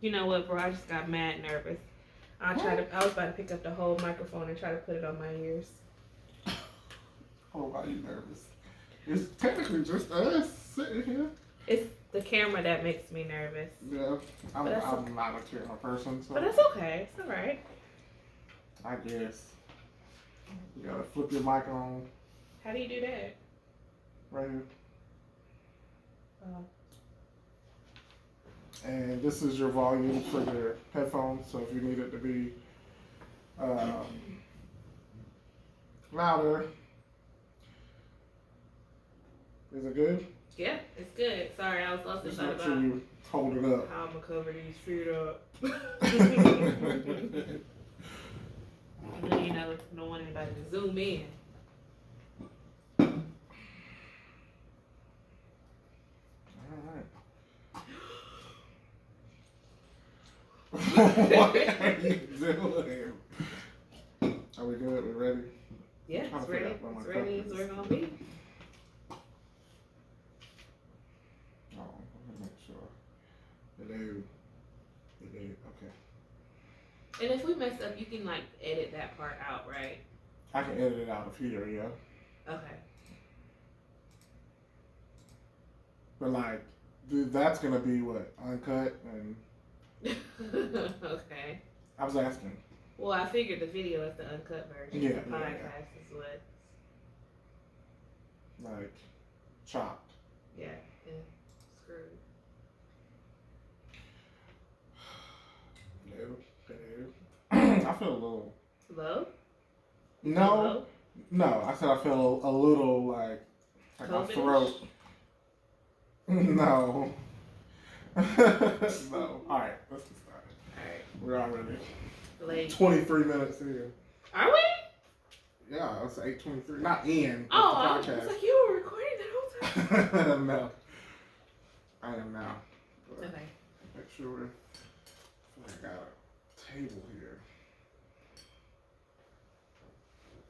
You know what, bro? I just got mad nervous. I was about to pick up the whole microphone and try to put it on my ears. Oh, why are you nervous? It's technically just us sitting here. It's the camera that makes me nervous. Yeah, I'm okay. not a camera person, so. But that's okay. It's all right. I guess. You gotta flip your mic on How do you do that? right here. Oh. And this is your volume for your headphones, so if you need it to be louder, is it good? Yeah, it's good. Sorry, I was lost Just inside make sure about you hold it up. how I'm gonna cover these feet up. You know, don't want anybody to zoom in. What are you doing? Are we good? We ready? Yeah, it's ready. It's ready as we're gonna be. Oh, let me make sure. It is. Okay. And if we mess up, you can like edit that part out, right? I can edit it out of here, yeah. Okay. But like, dude, that's gonna be what, uncut and. Okay. I was asking. Well, I figured the video is the uncut version. Yeah, The podcast is what. Like, chopped. Yeah, screwed. I feel a little. Low? No, no. I said I feel a little like my throat. No. No. All right, let's get started. All right. We're already Late. 23 minutes in. Are we? Yeah, it's 8:23. Not in. Oh, the I podcast. was like, you were recording that whole time. No, I am now. But Okay. make sure I got a table here.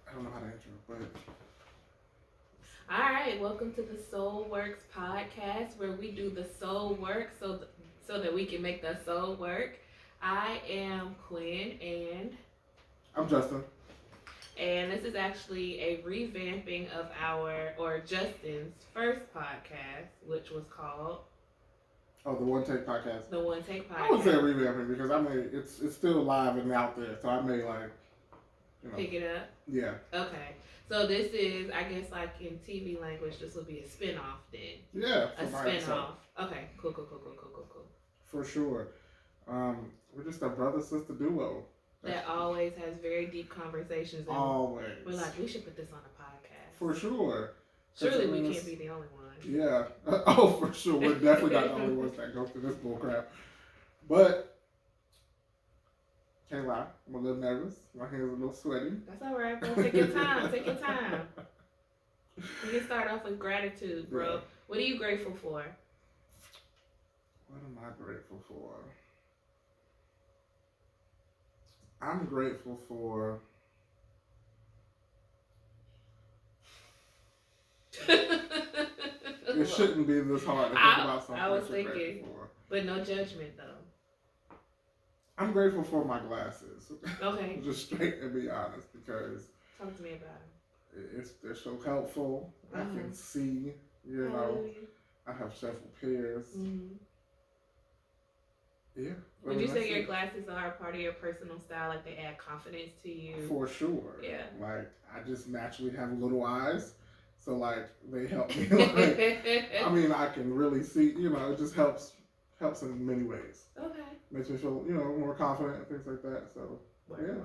I don't know how to intro, but. All right, welcome to the Soul Works podcast, where we do the soul work so that we can make the soul work. I am Quinn, and I'm Justin. And this is actually a revamping of Justin's first podcast, which was called the One Take Podcast. The One Take Podcast. I wouldn't say revamping because I mean it's still live and out there, so I may pick it up. Yeah. Okay. So this is, I guess, like in TV language, this would be a spin-off then. Yeah. A spin-off. Okay. Cool. For sure. We're just a brother-sister duo. That always has very deep conversations. Always. We're like, we should put this on a podcast. For sure. Surely we can't be the only one. Yeah. Oh, for sure. We're definitely not the only ones that go through this bullcrap. But, can't lie, I'm a little nervous. My hands are a little sweaty. That's all right, bro. Take your time. Take your time. We can start off with gratitude, bro. Yeah. What are you grateful for? What am I grateful for? I'm grateful for it shouldn't be this hard to think about something. I was thinking, but no judgment though. I'm grateful for my glasses. Okay. Just straight to be honest, because talk to me about it. They're so helpful. I can see, you know. I have several pairs. Mm-hmm. Yeah. Would you say your glasses are part of your personal style? Like they add confidence to you? For sure. Yeah. Like I just naturally have little eyes, so like they help me. Like, I mean, I can really see. You know, it just helps in many ways. Okay. Makes me feel, you know, more confident and things like that. So word.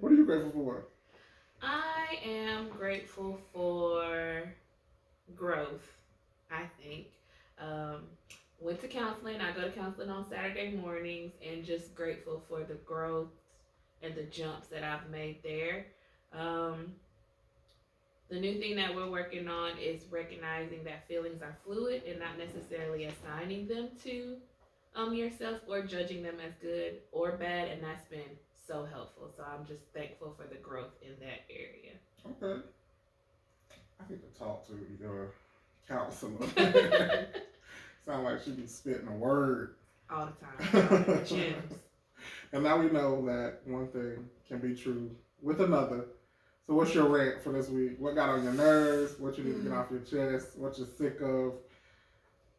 What are you grateful for? I am grateful for growth. I think. Went to counseling. I go to counseling on Saturday mornings, and just grateful for the growth and the jumps that I've made there. The new thing that we're working on is recognizing that feelings are fluid and not necessarily assigning them to yourself or judging them as good or bad, and that's been so helpful. So I'm just thankful for the growth in that area. Okay. I need to talk to your counselor. Sound like she be spitting a word. all the time. Gems. And now we know that one thing can be true with another. So what's your rant for this week? What got on your nerves? What you need to get off your chest? What you're sick of?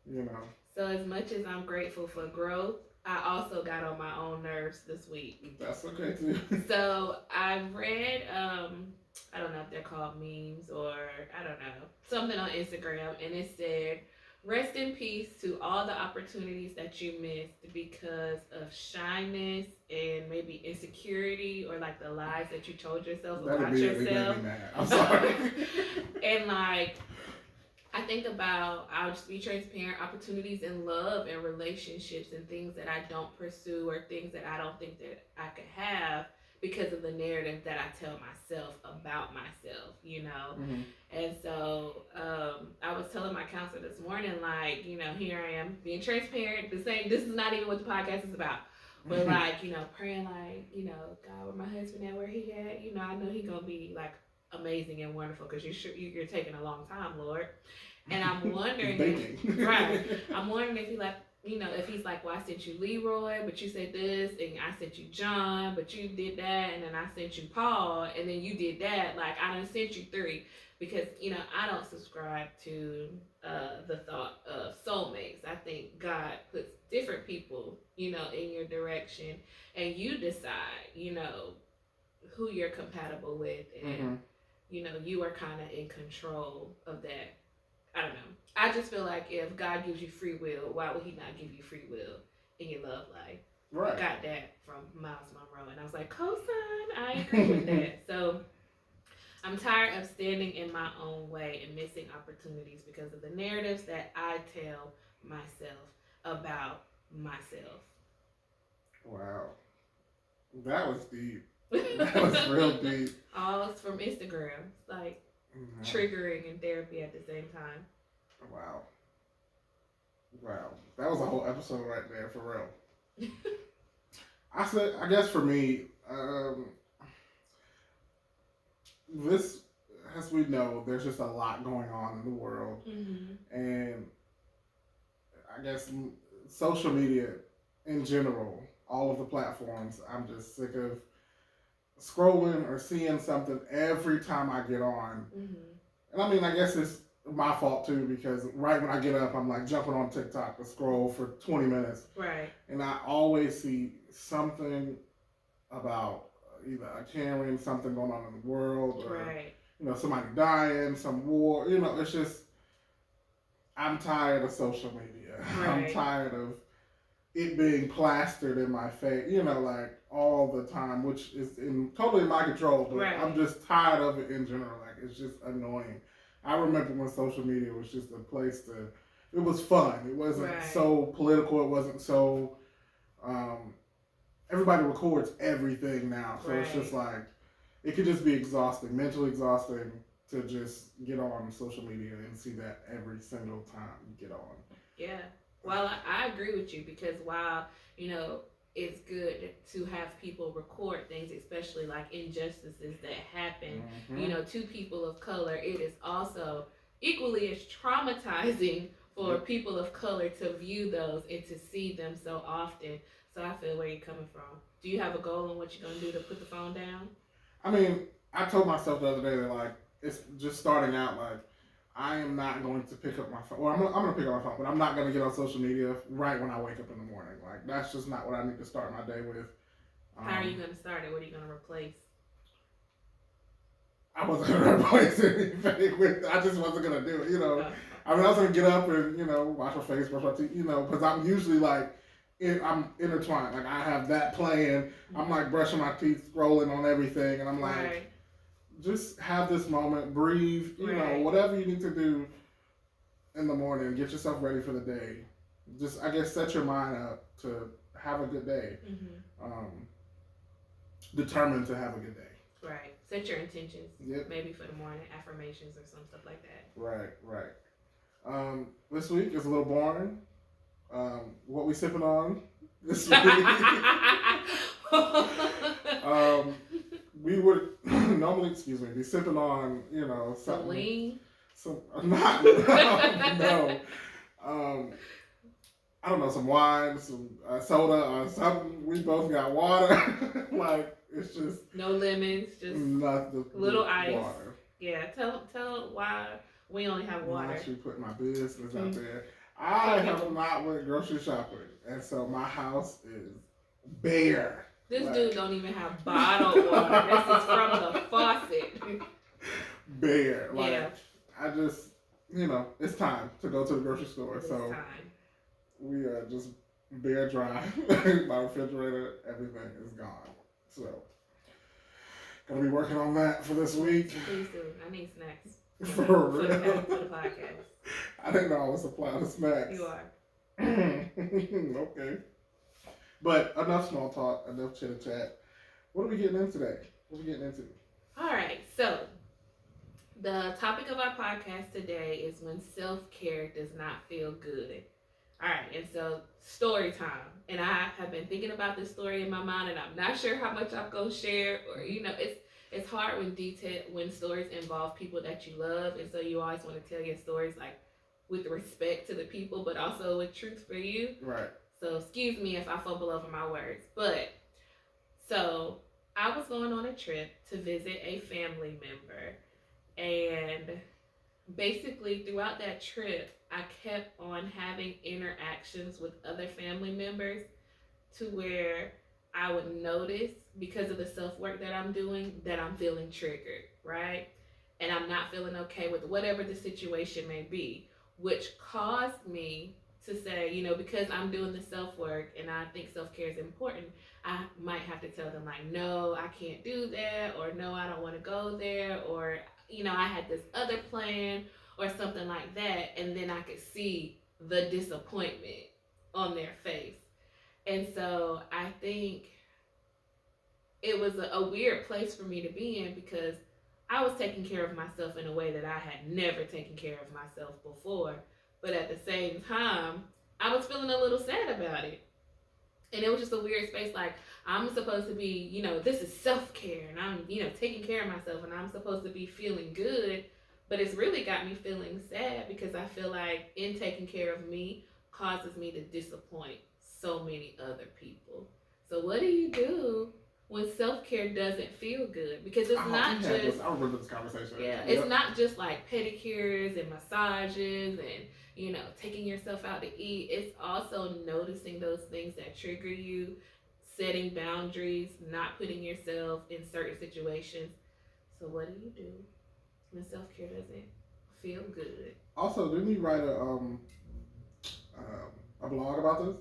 You know. So as much as I'm grateful for growth, I also got on my own nerves this week. That's okay too. So I read, I don't know if they're called memes or I don't know, something on Instagram, and it said, "Rest in peace to all the opportunities that you missed because of shyness and maybe insecurity or like the lies that you told yourself about yourself." Made me mad. I'm sorry. And like, I think about, I'll just be transparent, opportunities in love and relationships and things that I don't pursue or things that I don't think that I could have because of the narrative that I tell myself about myself, you know? Mm-hmm. And so I was telling my counselor this morning, like, you know, here I am being transparent, this is not even what the podcast is about. But like, you know, praying like, you know, God, where my husband at, where he at, you know, I know he gonna be like amazing and wonderful because you're taking a long time, Lord. And I'm wondering I'm wondering if he like, you know, if he's like, well, I sent you Leroy, but you said this, and I sent you John, but you did that, and then I sent you Paul, and then you did that. Like, I done sent you 3 because, you know, I don't subscribe to the thought of soulmates. I think God puts different people, you know, in your direction, and you decide, you know, who you're compatible with, and you know, you are kind of in control of that. I don't know. I just feel like if God gives you free will, why would he not give you free will in your love life? Right. I got that from Miles Monroe, and I was like, co-sign, I agree with that. So I'm tired of standing in my own way and missing opportunities because of the narratives that I tell myself about myself. Wow. That was deep. That was real deep. All from Instagram. It's like triggering and therapy at the same time. Wow. That was a whole episode right there, for real. I guess for me, this, as we know, there's just a lot going on in the world. And I guess social media in general, all of the platforms, I'm just sick of scrolling or seeing something every time I get on. And I mean, I guess it's my fault too, because right when I get up, I'm like jumping on TikTok to scroll for 20 minutes. Right. And I always see something about either a Karen, something going on in the world, or you know, somebody dying, some war. You know, it's just, I'm tired of social media. I'm tired of it being plastered in my face, you know, like all the time, which is totally in my control, but I'm just tired of it in general. Like, it's just annoying. I remember when social media was just a place it was fun. It wasn't so political. It wasn't so, everybody records everything now. So it's just like, it could just be exhausting, mentally exhausting to just get on social media and see that every single time you get on. Yeah. Well, I agree with you, because while, you know, it's good to have people record things, especially like injustices that happen, you know, to people of color, it is also equally as traumatizing for people of color to view those and to see them so often. So I feel where you're coming from. Do you have a goal on what you're going to do to put the phone down? I mean, I told myself the other day that, like, it's just starting out, like, I am not going to pick up my phone. Well, I'm going to pick up my phone, but I'm not going to get on social media right when I wake up in the morning. Like, that's just not what I need to start my day with. How are you going to start it? What are you going to replace? I wasn't going to replace anything with, I just wasn't going to do it, you know. I mean, I was going to get up and, you know, wash my face, brush my teeth, you know, because I'm usually like, I'm intertwined. Like, I have that playing. I'm like brushing my teeth, scrolling on everything, and I'm like, just have this moment, breathe, you know, whatever you need to do in the morning, get yourself ready for the day. Just, I guess, set your mind up to have a good day. Determined to have a good day. Right. Set your intentions. Yep. Maybe for the morning, affirmations or some stuff like that. Right. This week is a little boring. What we sipping on this week? We would normally, be sipping on, you know, something. Lean? No. I don't know, some wine, some soda, or something. We both got water. Like, it's just no lemons, just nothing. Little ice. Water. Yeah, tell why we only have I'm water. actually putting my business out there. I have not went grocery shopping, and so my house is bare. This dude don't even have bottled water. This is from the faucet. Bare. Like, I just, it's time to go to the grocery store. It's so time. We are just bare dry. My refrigerator, everything is gone. So, gonna be working on that for this week. Please do. I need snacks. For real. For the podcast. I didn't know I was supplying the snacks. You are. Okay. But enough small talk, enough chit chat. What are we getting into today? What are we getting into? All right. So, the topic of our podcast today is when self-care does not feel good. All right, and so story time. And I have been thinking about this story in my mind, and I'm not sure how much I'm gonna share. Or it's hard when stories involve people that you love, and so you always want to tell your stories like with respect to the people, but also with truth for you. Right. So excuse me if I fumble over my words, but so I was going on a trip to visit a family member, and basically throughout that trip, I kept on having interactions with other family members to where I would notice, because of the self-work that I'm doing, that I'm feeling triggered, right? And I'm not feeling okay with whatever the situation may be, which caused me to say, because I'm doing the self-work and I think self-care is important, I might have to tell them like, no, I can't do that, or no, I don't want to go there, or, I had this other plan, or something like that, and then I could see the disappointment on their face. And so I think it was a weird place for me to be in, because I was taking care of myself in a way that I had never taken care of myself before. But at the same time, I was feeling a little sad about it. And it was just a weird space. Like, I'm supposed to be, this is self-care, and I'm, taking care of myself, and I'm supposed to be feeling good. But it's really got me feeling sad, because I feel like in taking care of me causes me to disappoint so many other people. So what do you do when self-care doesn't feel good? Because it's not just... I remember this conversation. Yeah, it's not just like pedicures and massages and, taking yourself out to eat. It's also noticing those things that trigger you, setting boundaries, not putting yourself in certain situations. So what do you do when self-care doesn't feel good? Also, didn't you write a blog about this?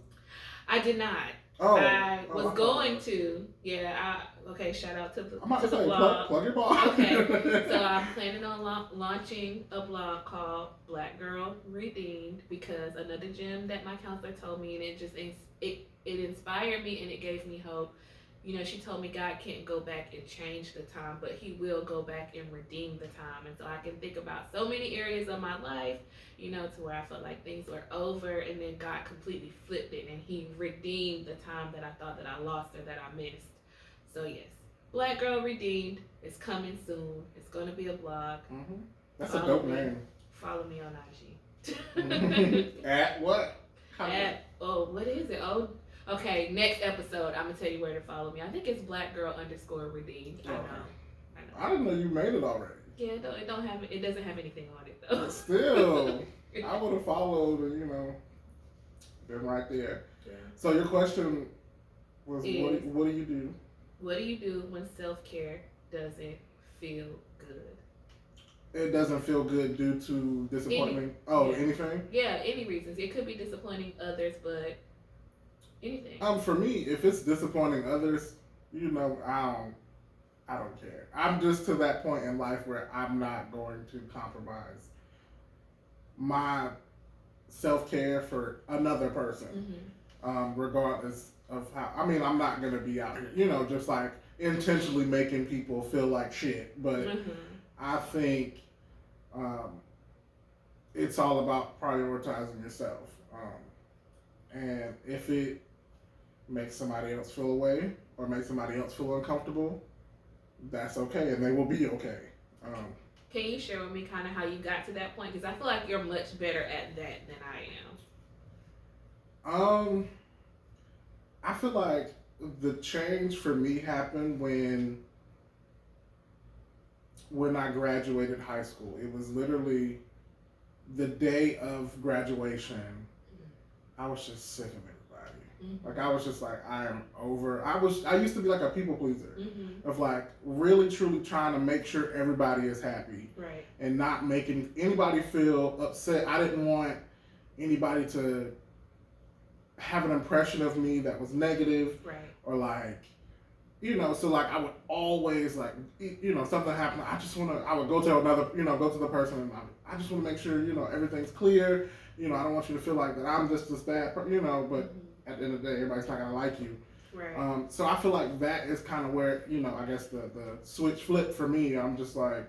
I did not. I was going to. Yeah, okay, shout out to the blog. Plug your blog. Okay, so I'm planning on launching a blog called Black Girl Redeemed, because another gem that my counselor told me, and it just it inspired me and it gave me hope. She told me God can't go back and change the time, but he will go back and redeem the time. And so I can think about so many areas of my life, to where I felt like things were over, and then God completely flipped it and he redeemed the time that I thought that I lost or that I missed. So yes, Black Girl Redeemed is coming soon. It's going to be a blog. Mm-hmm. That's a dope name. Follow me on IG. At what? What is it? Okay, next episode, I'm going to tell you where to follow me. I think it's blackgirl_redeemed. I know. I didn't know you made it already. Yeah, it doesn't have anything on it, though. But still, I would have followed and, been right there. Yeah. So your question was, what do you do? What do you do when self-care doesn't feel good? It doesn't feel good due to disappointment? Anything? Yeah, any reasons. It could be disappointing others, but... anything. For me, if it's disappointing others, I don't care. I'm just to that point in life where I'm not going to compromise my self-care for another person, regardless of how. I mean, I'm not gonna be out here, just like intentionally making people feel like shit. But I think it's all about prioritizing yourself, and if it make somebody else feel away or make somebody else feel uncomfortable, that's okay, and they will be okay. Can you share with me kind of how you got to that point? Because I feel like you're much better at that than I I feel like the change for me happened when I graduated high school. It was literally the day of graduation. I was just sick of everybody. Like I was just like, I am over. I used to be like a people pleaser, of like really truly trying to make sure everybody is happy, right, and not making anybody feel upset. I didn't want anybody to have an impression of me that was negative, right, or like, so like I would always like, something happened. I would go to another, go to the person, and I just want to make sure, everything's clear. I don't want you to feel like that I'm just this bad, but at the end of the day, everybody's not gonna like you. Right. So I feel like that is kind of where, I guess the switch flipped for me. I'm just like,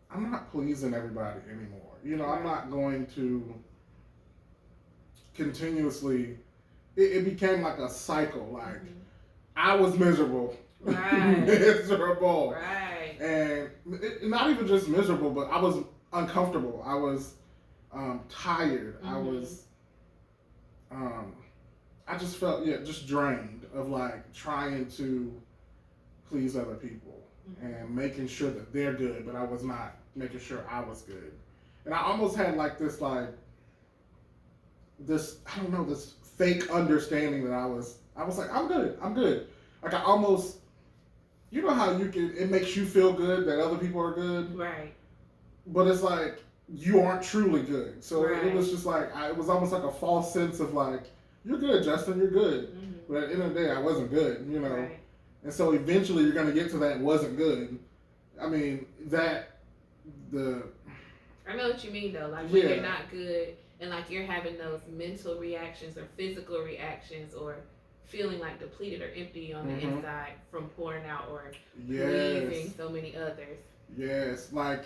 I'm not pleasing everybody anymore. Right. I'm not going to continuously, it became like a cycle. Like, I was miserable. Right. Miserable. Right. And not even just miserable, but I was uncomfortable. I was tired. I was, I just felt, just drained of like trying to please other people and making sure that they're good, but I was not making sure I was good. And I almost had like this, I don't know, this fake understanding that I was like, I'm good. Like I almost, how it makes you feel good that other people are good. Right. But it's like, you aren't truly good. So it was just like, it was almost like a false sense of like, you're good, Justin, you're good. But at the end of the day, I wasn't good, Right. And so eventually you're going to get to that wasn't good. I mean, I know what you mean though. Like when you're not good and like you're having those mental reactions or physical reactions or feeling like depleted or empty on the inside from pouring out or pleasing so many others. Yes, like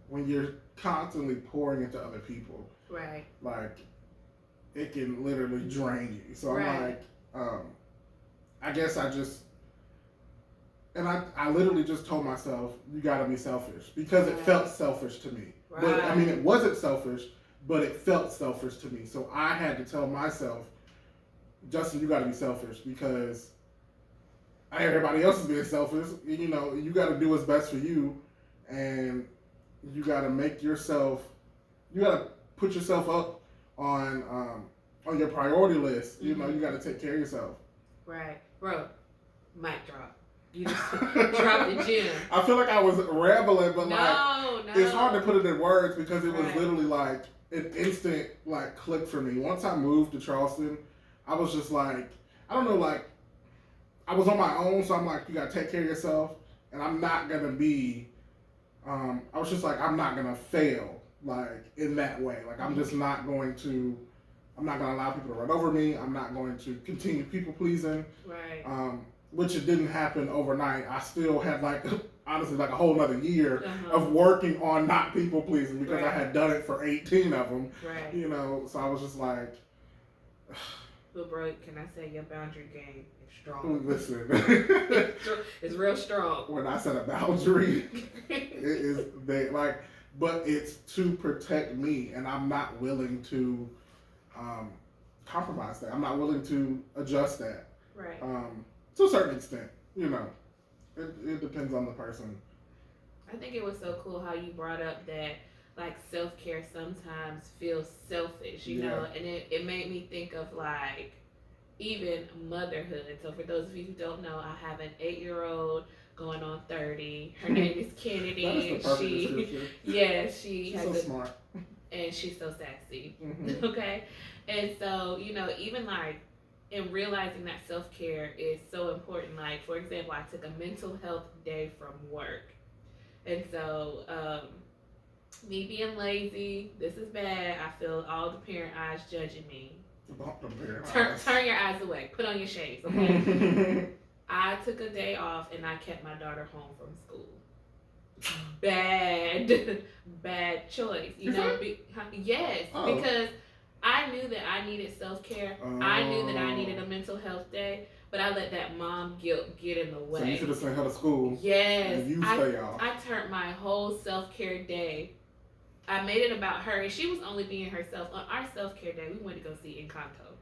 when you're constantly pouring into other people. Right. Like it can literally drain you. So I'm like, I guess I literally just told myself, you gotta be selfish, because it felt selfish to me. Right. But I mean, it wasn't selfish, but it felt selfish to me. So I had to tell myself, Justin, you gotta be selfish, because everybody else is being selfish. You gotta do what's best for you, and you gotta you gotta put yourself up on your priority list. You gotta take care of yourself. Right. Bro, mic drop. You just dropped the gem. I feel like I was rambling, but it's hard to put it in words, because it was literally like an instant like click for me. Once I moved to Charleston, I was just like, I don't know, like I was on my own, so I'm like, you gotta take care of yourself, and I'm not gonna be I was just like, I'm not gonna fail like in that way. Like I'm just not going to allow people to run over me. I'm not going to continue people pleasing. Right. Which it didn't happen overnight. I still had like honestly like a whole nother year of working on not people pleasing, because I had done it for 18 of them. Right. So I was just like, but bro, can I say your boundary game is strong? Listen. It's real strong. When I set a boundary, it is but it's to protect me, and I'm not willing to compromise that. I'm not willing to adjust that. Right. To a certain extent, it depends on the person. I think it was so cool how you brought up that like self-care sometimes feels selfish, you know, and it made me think of like even motherhood. So for those of you who don't know, I have an 8-year-old going on 30. Her name is Kennedy. That is the perfect description. She's so smart. And she's so sassy. Okay? And so, even like in realizing that self-care is so important. Like, for example, I took a mental health day from work. And so, me being lazy, this is bad. I feel all the parent eyes judging me. Turn your eyes away. Put on your shades, okay? I took a day off and I kept my daughter home from school. Bad choice. Yes, because I knew that I needed self-care. I knew that I needed a mental health day, but I let that mom guilt get in the way. So you should have sent her to school. Yes. And you stay off. I turned my whole self-care day. I made it about her, and she was only being herself. On our self-care day, we went to go see Encanto.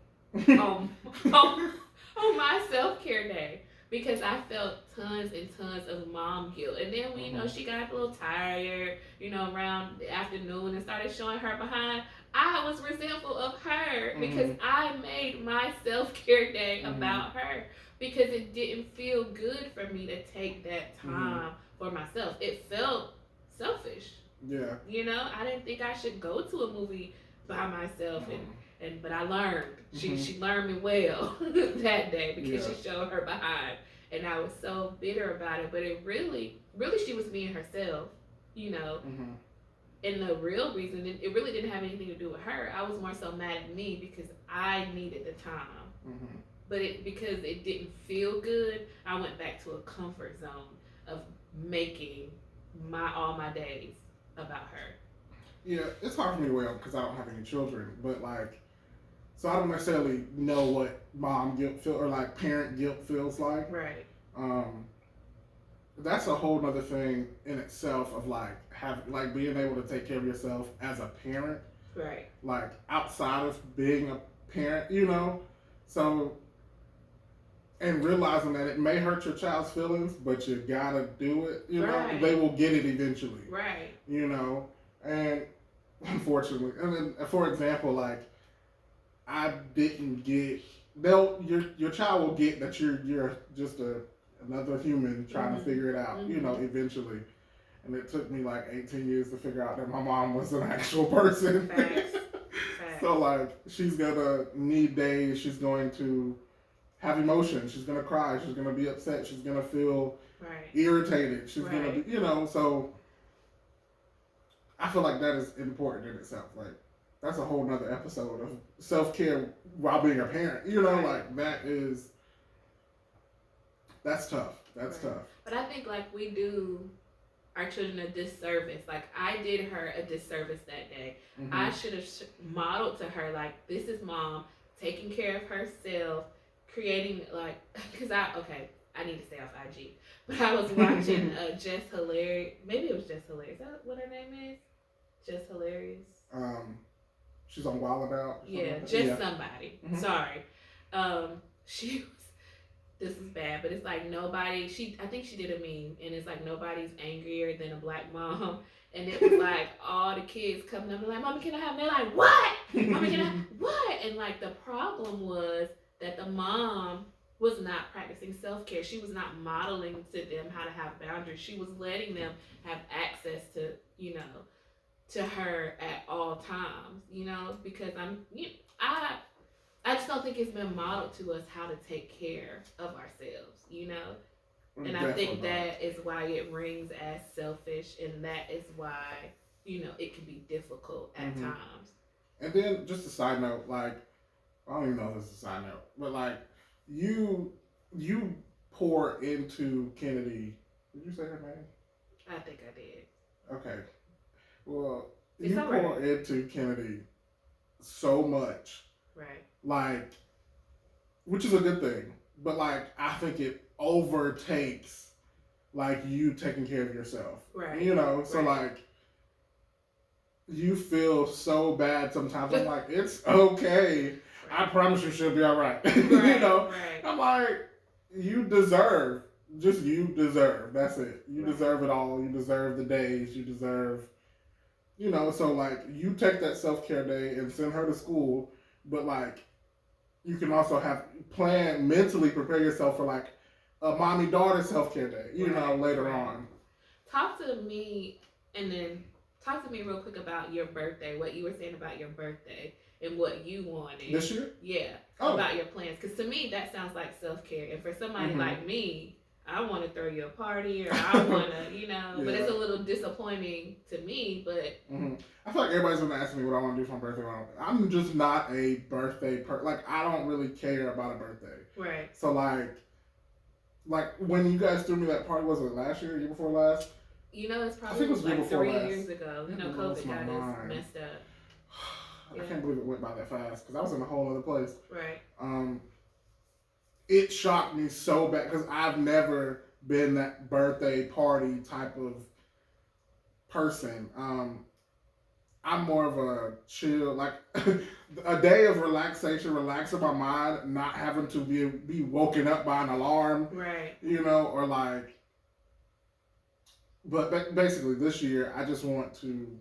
On my self-care day. Because I felt tons and tons of mom guilt. And then when, she got a little tired, around the afternoon and started showing her behind, I was resentful of her because I made my self-care day about her. Because it didn't feel good for me to take that time for myself. It felt selfish. Yeah. I didn't think I should go to a movie by myself but I learned. She learned me well that day because she showed her behind. And I was so bitter about it. But it really she was being herself, And the real reason, it really didn't have anything to do with her. I was more so mad at me because I needed the time. But because it didn't feel good, I went back to a comfort zone of making all my days about her. Yeah, it's hard for me to weigh up because I don't have any children. But so I don't necessarily know what mom guilt or parent guilt feels like. Right. That's a whole nother thing in itself of being able to take care of yourself as a parent. Right. Outside of being a parent, So, and realizing that it may hurt your child's feelings, but you gotta do it. Right. They will get it eventually. Right. And unfortunately, and then for example, I didn't get. Your child will get that you're just another human trying to figure it out. Eventually, and it took me 18 years to figure out that my mom was an actual person. Facts. So she's gonna need days. She's going to have emotions. She's gonna cry. She's gonna be upset. She's gonna feel irritated. She's gonna be, So I feel like that is important in itself. That's a whole nother episode of self-care while being a parent. That's tough. That's tough. But I think we do our children a disservice. I did her a disservice that day. I should have modeled to her this is mom taking care of herself, creating because I need to stay off IG. But I was watching Just Hilarious. Maybe it was Just Hilarious. Is that what her name is? Just Hilarious. She's on Wild 'N Out. Yeah, somebody. Sorry. She was. This is bad, but it's nobody. I think she did a meme, and it's nobody's angrier than a black mom. And it was all the kids coming up and "Mommy, can I have?" And they're "What? Mommy, can I have what?" And the problem was that the mom was not practicing self-care. She was not modeling to them how to have boundaries. She was letting them have access to, to her at all times, because I just don't think it's been modeled to us how to take care of ourselves, And I think that is why it rings as selfish, and that is why, it can be difficult at times. And then, just a side note, I don't even know if this is a side note, but you pour into Kennedy. Did you say her name? I think I did. Okay. Well, you pour into Kennedy so much. Right. Which is a good thing. But I think it overtakes you taking care of yourself. Right. So you feel so bad sometimes. I'm it's okay. I promise you she'll be all right. Right. I'm you deserve. Just you deserve. That's it. You deserve it all. You deserve the days. You deserve, so you take that self-care day and send her to school, but you can also mentally prepare yourself for a mommy-daughter self-care day, later on. Talk to me real quick about your birthday, what you were saying about your birthday and what you wanted. This year? Yeah. Oh. About your plans. Because to me, that sounds like self-care. And for somebody like me, I want to throw you a party or I want to, but it's a little disappointing to me, but. I feel like everybody's going to ask me what I want to do for my birthday. I'm just not a birthday I don't really care about a birthday. Right. So when you guys threw me that party, was it last year, year before last? It's probably it was 3 years ago. COVID got us messed up. I can't believe it went by that fast because I was in a whole other place. Right. It shocked me so bad because I've never been that birthday party type of person. I'm more of a chill, like a day of relaxation, relaxing my mind, not having to be woken up by an alarm, right? or like. But basically, this year I just want to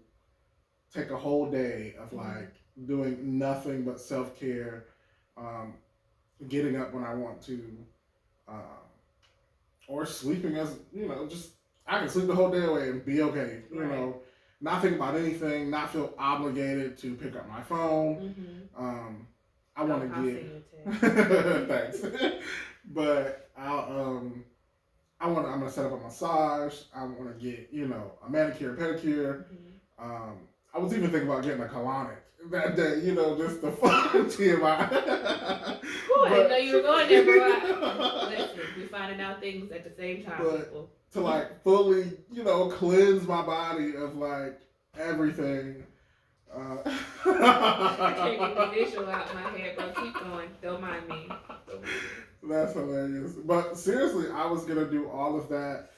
take a whole day of like doing nothing but self care, um, getting up when I want to, um, or sleeping just I can sleep the whole day away and be okay. Not think about anything, not feel obligated to pick up my phone. I want to get thanks, but I'm gonna set up a massage. I want to get a manicure, pedicure. I was even thinking about getting a colonic that day, just the fun TMI. I didn't know you were going there, bro. Listen, we're finding out things at the same time, people. To like fully, cleanse my body of like everything. I can't get the visual out of my head, bro. Keep going. Don't mind me. That's hilarious. But seriously, I was gonna do all of that,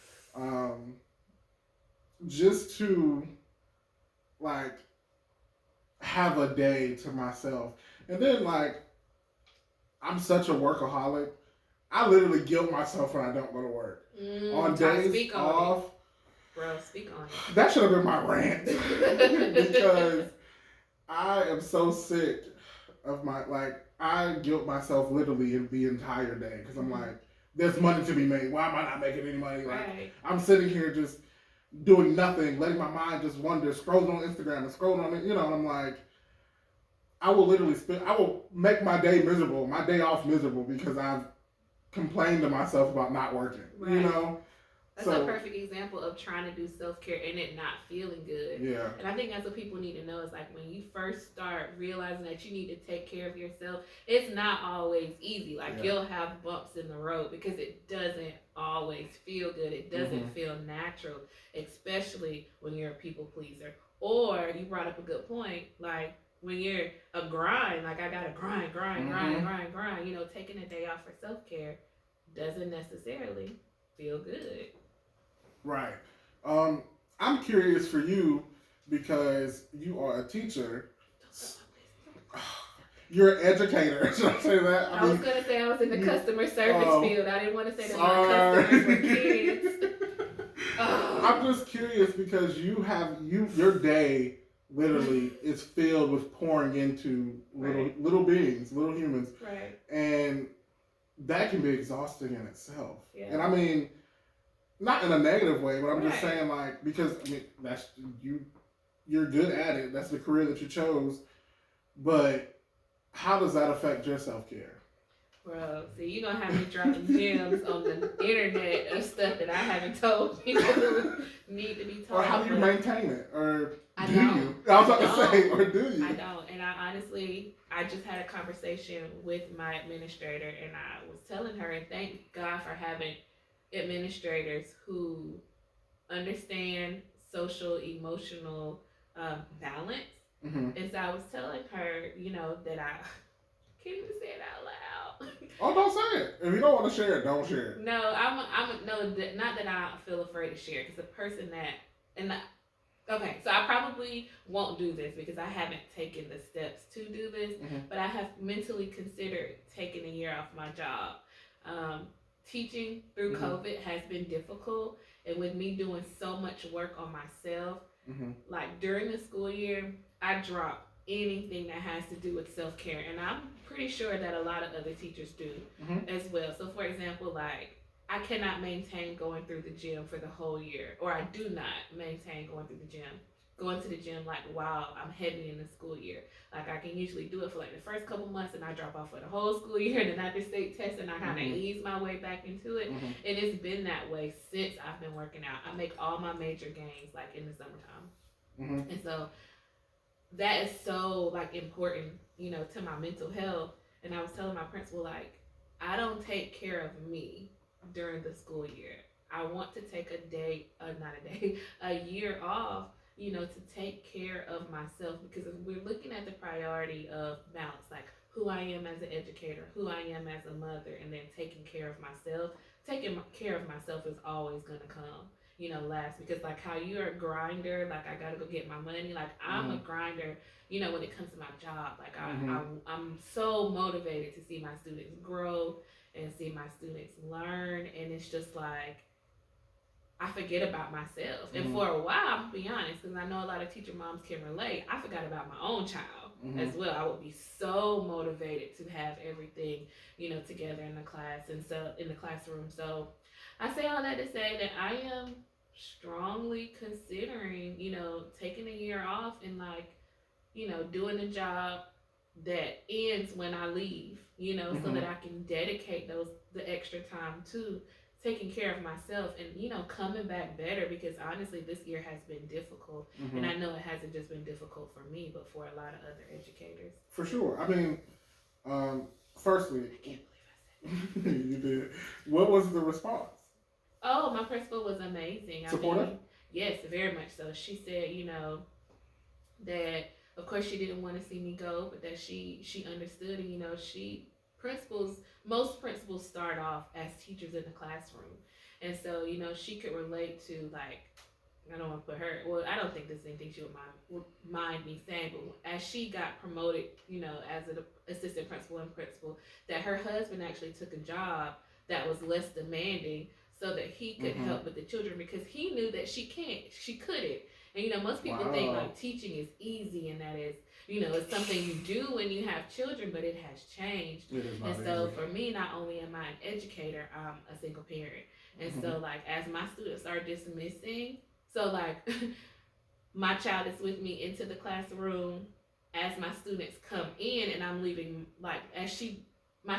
just to like have a day to myself, and then like I'm such a workaholic. I literally guilt myself when I don't go to work. On days off. Bro, speak on it. That should have been my rant. Because I am so sick of I guilt myself literally the entire day. Because I'm like, there's money to be made. Why am I not making any money? Like, I'm sitting here just doing nothing, letting my mind just wander, scrolling on Instagram and scrolling on it, and I'm like, I will make my day miserable, my day off miserable because I've complained to myself about not working, That's a perfect example of trying to do self-care and it not feeling good. Yeah. And I think that's what people need to know is like when you first start realizing that you need to take care of yourself, it's not always easy. Like you'll have bumps in the road because it doesn't always feel good. It doesn't feel natural, especially when you're a people pleaser. Or you brought up a good point, like when you're a grind, like I gotta grind, taking a day off for self-care doesn't necessarily feel good. Right. I'm curious for you because you are a teacher. You're an educator. Should I say that? I was going to say I was in the customer service field. I didn't want to say that my customers were kids. I'm just curious because your day literally is filled with pouring into little beings, little humans. Right. And that can be exhausting in itself. Yeah. And I mean, not in a negative way, but I'm just saying, like, because that's you're good at it. That's the career that you chose. But how does that affect your self-care? Bro, see, you're going to have me dropping gems on the internet of stuff that I haven't told people need to be told. Or how do you maintain it? Or do you? I was about to say, or do you? I don't. And I just had a conversation with my administrator, and I was telling her, and thank God for having administrators who understand social, emotional balance. And so I was telling her, that I can't even say it out loud. Oh, don't say it. If you don't want to share it, don't share it. No, not that I feel afraid to share, because the person okay, so I probably won't do this because I haven't taken the steps to do this, but I have mentally considered taking a year off my job. Teaching through COVID has been difficult, and with me doing so much work on myself, like during the school year, I drop anything that has to do with self-care, and I'm pretty sure that a lot of other teachers do as well. So for example, like I cannot maintain going through the gym for the whole year, or I do not maintain going to the gym like while I'm heading in the school year. Like I can usually do it for like the first couple months and I drop off for the whole school year, and then after state test and I kind of ease my way back into it. And it's been that way since I've been working out. I make all my major gains like in the summertime. And so that is so like important, to my mental health. And I was telling my principal, like, I don't take care of me during the school year. I want to take a year off, to take care of myself, because if we're looking at the priority of balance, like who I am as an educator, who I am as a mother, and then taking care of myself is always going to come. last. Because like how you're a grinder, like I gotta go get my money. Like I'm a grinder, when it comes to my job. Like I'm so motivated to see my students grow and see my students learn, and it's just like I forget about myself. And for a while, I'm gonna be honest, because I know a lot of teacher moms can relate, I forgot about my own child as well. I would be so motivated to have everything, together in the class and so in the classroom. So I say all that to say that I am strongly considering, taking a year off and like, doing a job that ends when I leave, so that I can dedicate the extra time to taking care of myself and coming back better, because honestly this year has been difficult, and I know it hasn't just been difficult for me but for a lot of other educators. For sure. I mean, firstly, I can't believe I said you did. What was the response? Oh, my principal was amazing. Supportive? Yes, very much so. She said, that of course she didn't want to see me go, but that she understood, and most principals start off as teachers in the classroom. And so, she could relate to, like, I don't want to put her, well, I don't think there's anything she would mind me saying, but as she got promoted, as an assistant principal and principal, that her husband actually took a job that was less demanding so that he could help with the children, because he knew that she couldn't. And, most people think like teaching is easy, and that is, it's something you do when you have children, but it has changed. And so for me, not only am I an educator, I'm a single parent. And so like, as my students are dismissing, so like my child is with me into the classroom, as my students come in and I'm leaving, like my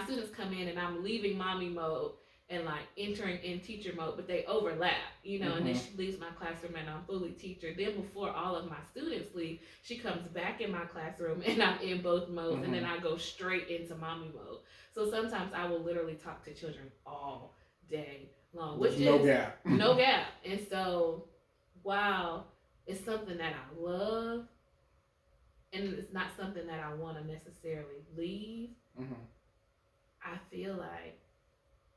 students come in and I'm leaving mommy mode and like entering in teacher mode, but they overlap, and then she leaves my classroom and I'm fully teacher. Then before all of my students leave, she comes back in my classroom and I'm in both modes, and then I go straight into mommy mode. So sometimes I will literally talk to children all day long, which no is gap. No gap. And so while it's something that I love, and it's not something that I want to necessarily leave, I feel like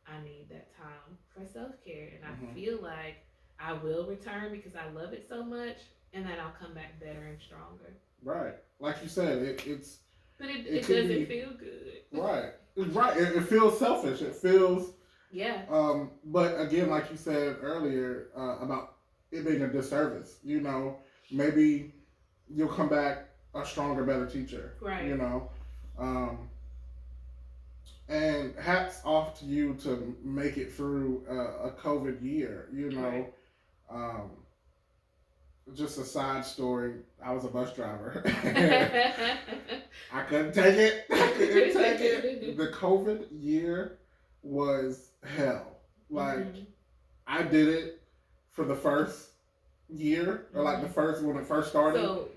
I need that time for self-care, and I feel like I will return because I love it so much, and that I'll come back better and stronger. Right, like you said, it's. But it doesn't feel good. Right, right. It feels selfish. It feels. Yeah. But again, like you said earlier, about it being a disservice. Maybe you'll come back a stronger, better teacher. Right. And hats off to you to make it through a COVID year. Right. Just a side story. I was a bus driver. I couldn't take it. The COVID year was hell. Like, I did it for the first year, or like the first, when it first started. So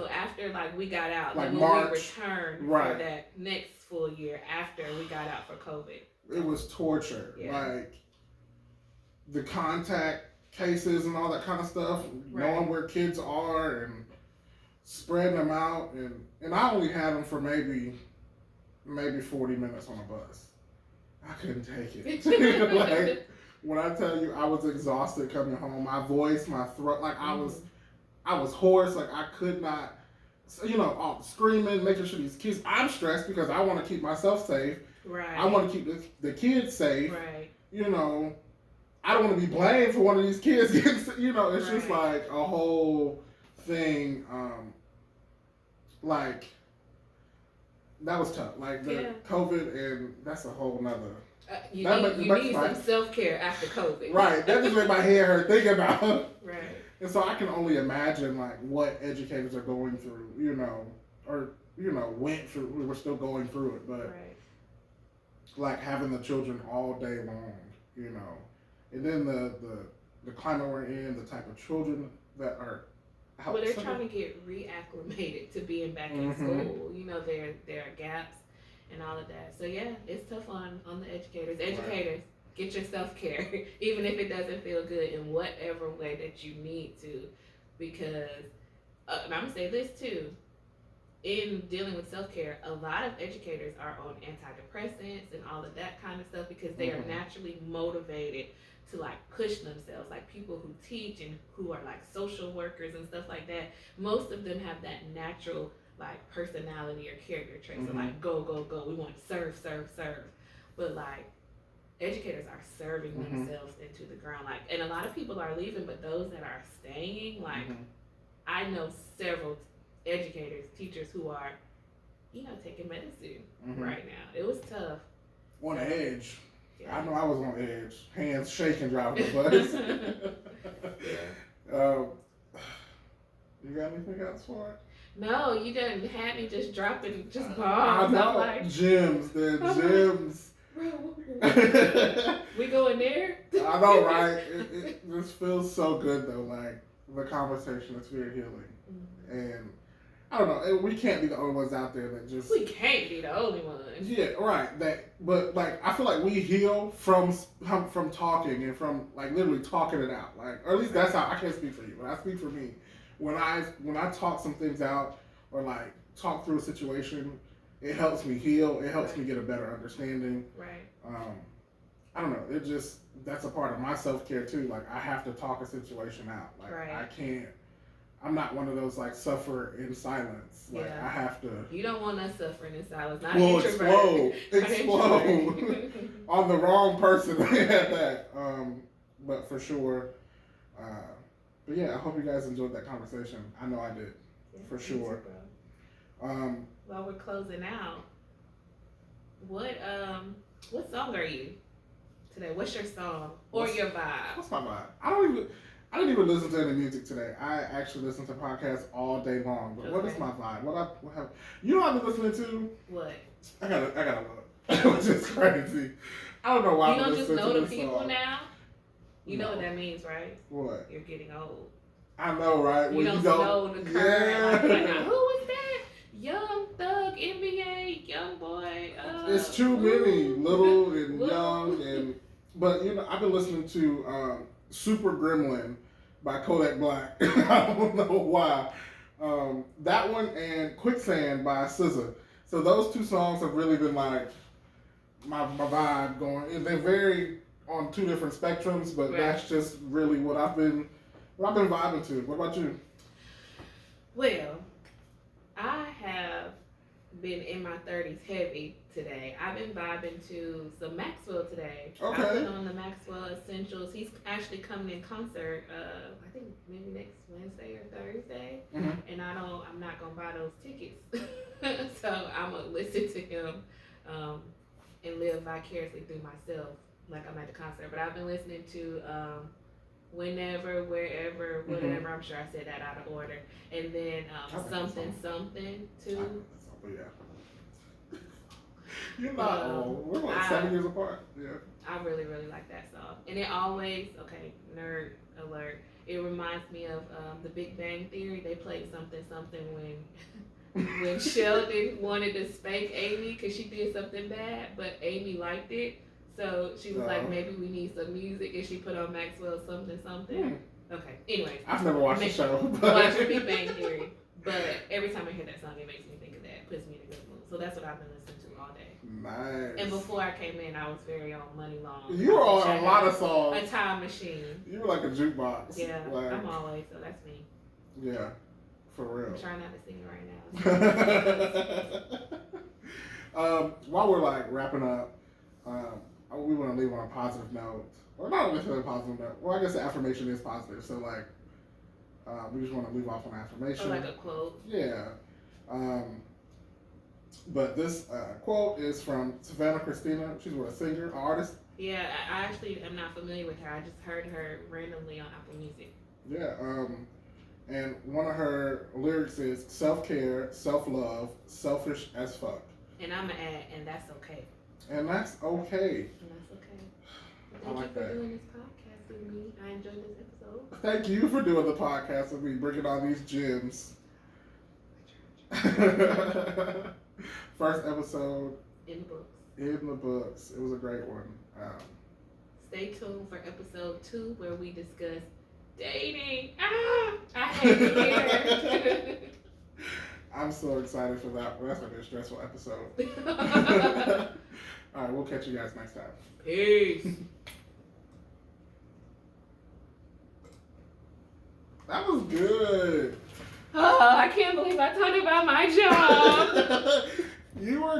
after like we got out, like when March, we returned for that next full year after we got out for COVID. It was torture. Yeah. Like the contact cases and all that kind of stuff, knowing where kids are and spreading them out, and I only had them for maybe 40 minutes on a bus. I couldn't take it. Like, when I tell you I was exhausted coming home, my voice, my throat, like I was hoarse, like I could not, all screaming, making sure these kids, I'm stressed because I want to keep myself safe. Right. I want to keep the kids safe. Right. I don't want to be blamed for one of these kids getting, it's just like a whole thing, like, that was tough. Like, the COVID, and that's a whole nother. You need some self-care after COVID. Right. That just made my head hurt thinking about it. Right. And so I can only imagine, like, what educators are going through, or, went through. We were still going through it, but, like, having the children all day long, and then the climate we're in, the type of children that are out. Well, they're trying to get reacclimated to being back in school. There are gaps and all of that. So yeah, it's tough on the educators. Educators, get your self-care, even if it doesn't feel good, in whatever way that you need to, because and I'm gonna say this too, in dealing with self-care, a lot of educators are on antidepressants and all of that kind of stuff because they are naturally motivated to like push themselves. Like people who teach and who are like social workers and stuff like that, most of them have that natural like personality or character traits of like go, go, go. We want to serve, serve, serve. But like educators are serving themselves into the ground. Like, and a lot of people are leaving, but those that are staying, like I know several educators, teachers who are, taking medicine right now. It was tough. On edge. Yeah. I know I was on edge. Hands shaking driving the bus. Yeah. You got anything else for it? No, you done had me just dropping bombs. I know. Like, gems. They're gems. We going there? I know, right? It just feels so good though. Like the conversation is very healing, and I don't know. We can't be the only ones out there that just. We can't be the only ones. Yeah, right. But like I feel like we heal from talking and from like literally talking it out. Like, or at least that's how I can't speak for you, but I speak for me. When I talk some things out or like talk through a situation, it helps me heal. It helps me get a better understanding. Right. I don't know. It just that's a part of my self-care too. Like I have to talk a situation out. Like I can't. I'm not one of those like suffer in silence. Like I have to. You don't want us suffering in silence. Not explode on the wrong person at that. But for sure. But yeah, I hope you guys enjoyed that conversation. I know I did, for sure. While we're closing out, what song are you today? What's your song or your vibe? What's my vibe? I didn't even listen to any music today. I actually listen to podcasts all day long. But what is my vibe? What I've been listening to? What? I gotta look. Which is crazy. I don't know why. You don't just know the people song. Now. You know what that means, right? What? You're getting old. I know, right? You don't know the current. Like, who was that? Young Thug, NBA, Young Boy. It's too many, little and young, but I've been listening to Super Gremlin by Kodak Black. I don't know why. That one and Quicksand by SZA. So those two songs have really been like my vibe going. They're very on two different spectrums, but that's just really what I've been vibing to. What about you? Well, I have been in my 30s heavy today. I've been vibing to some Maxwell today. Okay. I've been on the Maxwell Essentials. He's actually coming in concert, I think maybe next Wednesday or Thursday. And I'm not gonna buy those tickets. So I'm gonna listen to him and live vicariously through myself like I'm at the concert. But I've been listening to Whenever, Wherever, Whatever. I'm sure I said that out of order. And then Something too. Yeah. You're not old. We're like 7 years apart. Yeah. I really, really like that song. And it always, nerd alert. It reminds me of The Big Bang Theory. They played something when Sheldon wanted to spank Amy because she did something bad, but Amy liked it. So she was like, maybe we need some music, and she put on Maxwell something. Okay. Anyways. I've never watched the show. Watch The Big Bang Theory. But every time I hear that song, it makes me think of that. It puts me in a good mood. So that's what I've been listening to all day. Nice. And before I came in, I was very on Money Long. You were on a lot of songs. A time machine. You were like a jukebox. Yeah, I'm always, so that's me. Yeah, for real. I'm trying not to sing right now. While we're like wrapping up, we want to leave on a positive note. Or not necessarily a positive note. Well, I guess the affirmation is positive. So like, we just want to leave off on affirmation. Or like a quote. Yeah. But this quote is from Savannah Christina. She's a singer, an artist. Yeah, I actually am not familiar with her. I just heard her randomly on Apple Music. Yeah. And one of her lyrics is self-care, self-love, selfish as fuck. And I'm going to add, and that's okay. And that's okay. And that's okay. Thank you for doing this podcast with me. I enjoyed this episode. Thank you for doing the podcast with me, bringing all these gems. First episode. In the books. In the books. It was a great one. Stay tuned for episode 2 where we discuss dating. I hate it here. I'm so excited for that. Well, that's going to be a stressful episode. All right, we'll catch you guys next time. Peace. That was good. Oh, I can't believe I talked about my job. You were